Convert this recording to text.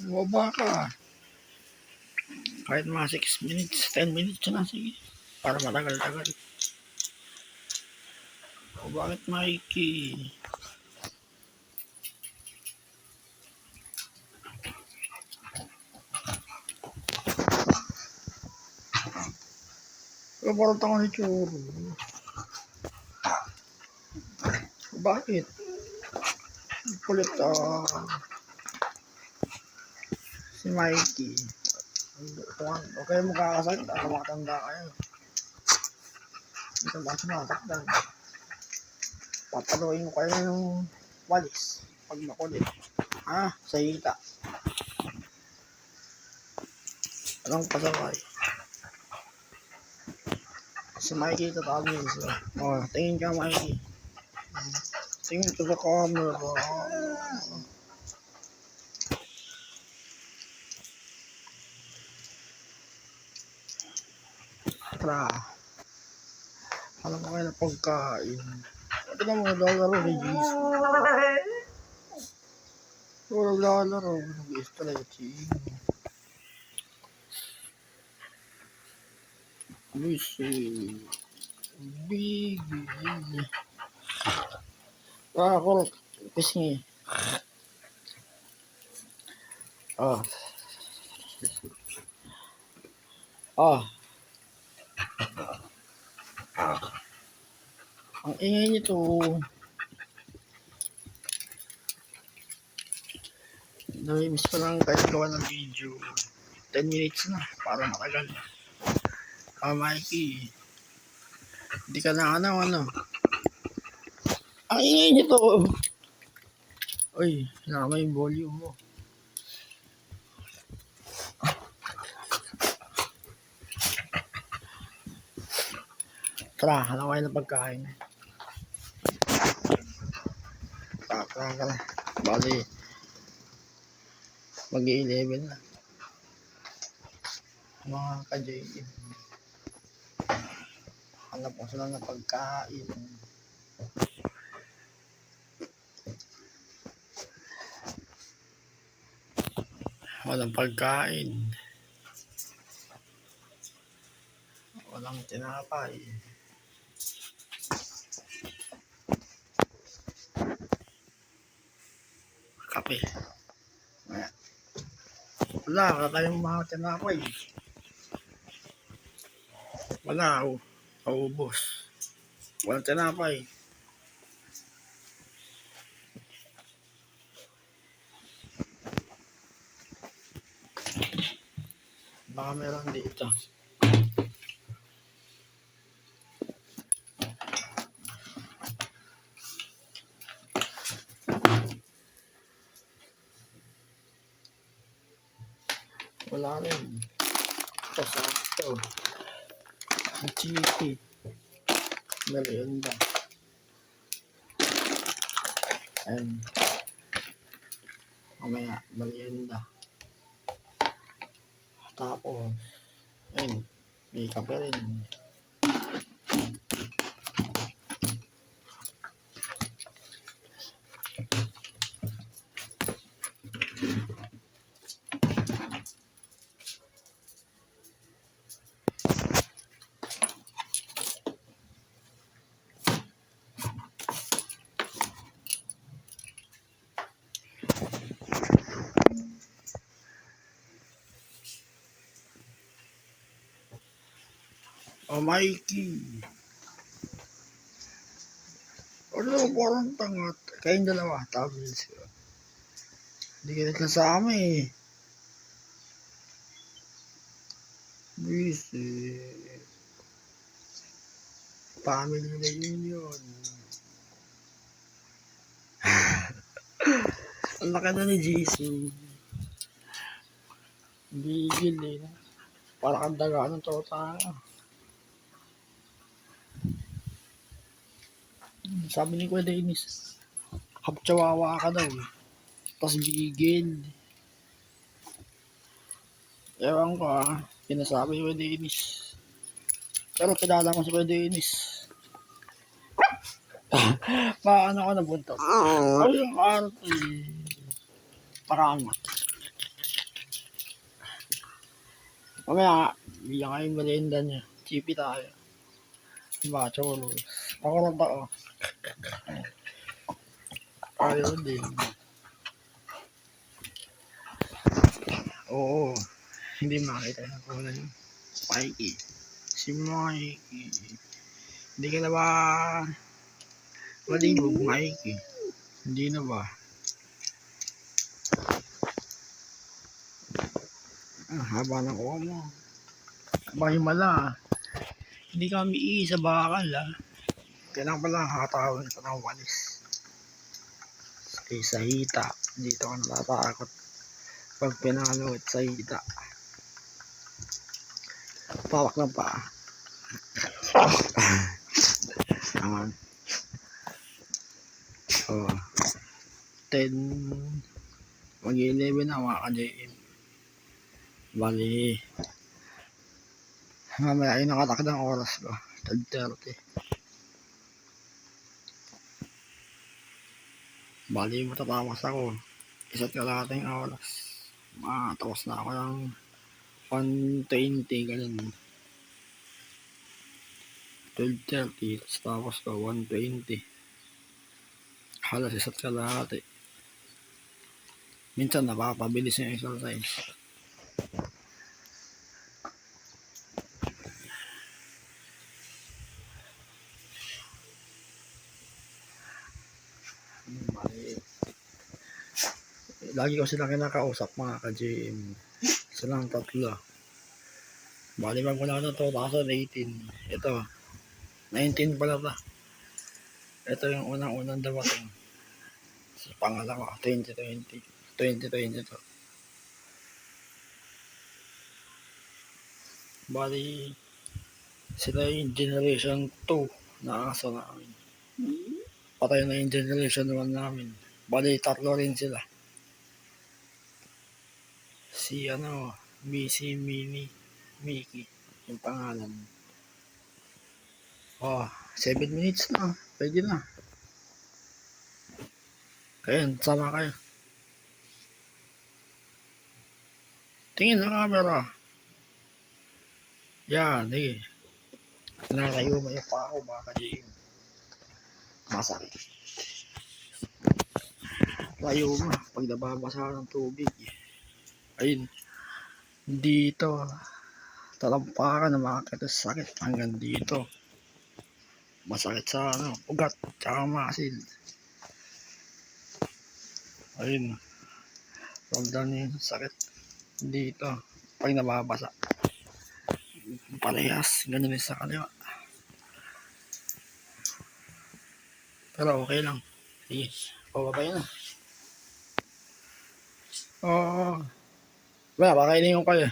Bumaba ka. Kahit mga 6 minutes, 10 minutes na, sige. Para matagal-tagal. O bakit Mikey? Pero parang tanga ni Choro. Bakit? Kulit si Mikey. Huwag kayo magkakasakit, matanda kayo. Dito ba sumasaktan? Papaluin ko kayo ng walis pag makulit. Sa hita. Anong pasakay? Si Mikey tatawagin siya. Tingin ka Mikey. Tingin ka sa camera. Tara. Alam ko kayo na pagkain. Ito na mga lalaro ni Jesus. Walang lalaro. Nag-stretching. Lucy. Big. Ako. Pisngi. Ang ingay nito. Nami-miss ko lang kahit gawa ng video. 10 minutes na. Para matagal. Mikey. Hindi ka na ano. Ang ingay nito. Uy, nakama yung volume mo. Tara, alam ko kayo na pagkain. Tara. Bali, mag-11 na. Mga ka-JM. Hanap ko sila na pagkain. Walang pagkain. Walang tinapay. Kape. Wala tayong mga tinapay. Wala. Ubos. Walang tinapay. Baka meron dito. Wala rin. Pasakto. Chicky. Merienda. And mamaya merienda. Tapos ayun, may kape rin. Mikey. Ano, parang tangat. Kayong dalawa, tawagin sila. Hindi ka nagkasama eh. Busy. Family reunion. Ang laki na ni Jesus. Bigil eh. Para kang daga ng tota. Sabi ni Kuya Dennis, hapchawawa ka daw eh. Tapos bigil. Ewan ko pinasabi ni Kuya Dennis. Pero kilala ko si Kuya Dennis. Paano ko nabuntot? Ay, yung arte. Paraangat. Mamaya nga, bigyan kayo merienda niya. Chippy tayo. Diba, cholos. Ako lang tao. Ayaw din. Oo. Hindi makita yung kulay yun. Mikey. Si Mikey. Hindi ka na ba malibog, Mikey? Hindi na ba? Haba ng kuha mo. Mahimala. Hindi kami sa bakal Kailangan pala hatawin ito ng walis. Sa hita. Dito ka natatakot. Pag pinalawit sa hita. Pawak lang pa. Aman. Oh. 10. Mag-11 na mga ka-JM. Bali. Mamaya ay nakatakad ang oras ko. 12:30. Bali matatawas ako. Isa't kalahating oras. Makatawas na ako ng 1:20 ganun. 12:30 tapos ko 1:20. Halos isa't kalahati. Minsan napapabilis yung exercise. Lagi ko sila kinakausap mga ka-GM. Silang tatlo. Bali magmula na 2018. Ito. 19 pala ba? Ito yung unang-unang dawating. Sa pangalawa, 2020. 2022. Bali, sila yung generation 2 na aso namin. Patay na yung generation 1 namin. Bali, tatlo rin sila. Si Missy, Mini, Mickey, yung pangalan. 7 minutes na. Pwede na. Kaya, sama kayo. Tingin sa camera. Yan, sige. Nakayo mo yung pa ako, baka di masakit. Layo mo, pag nababasa ng tubig. Ayun. Dito. Talampakan na makakita sa sakit hanggang dito. Masakit sa ugat, tsaka masil. Ayun. Ramdam niyo yung sakit dito. Pag nababasa. Parehas. Ganun din sa kaliwa. Pero okay lang. Sige. Pababa yun Wala, pakainin ko kayo.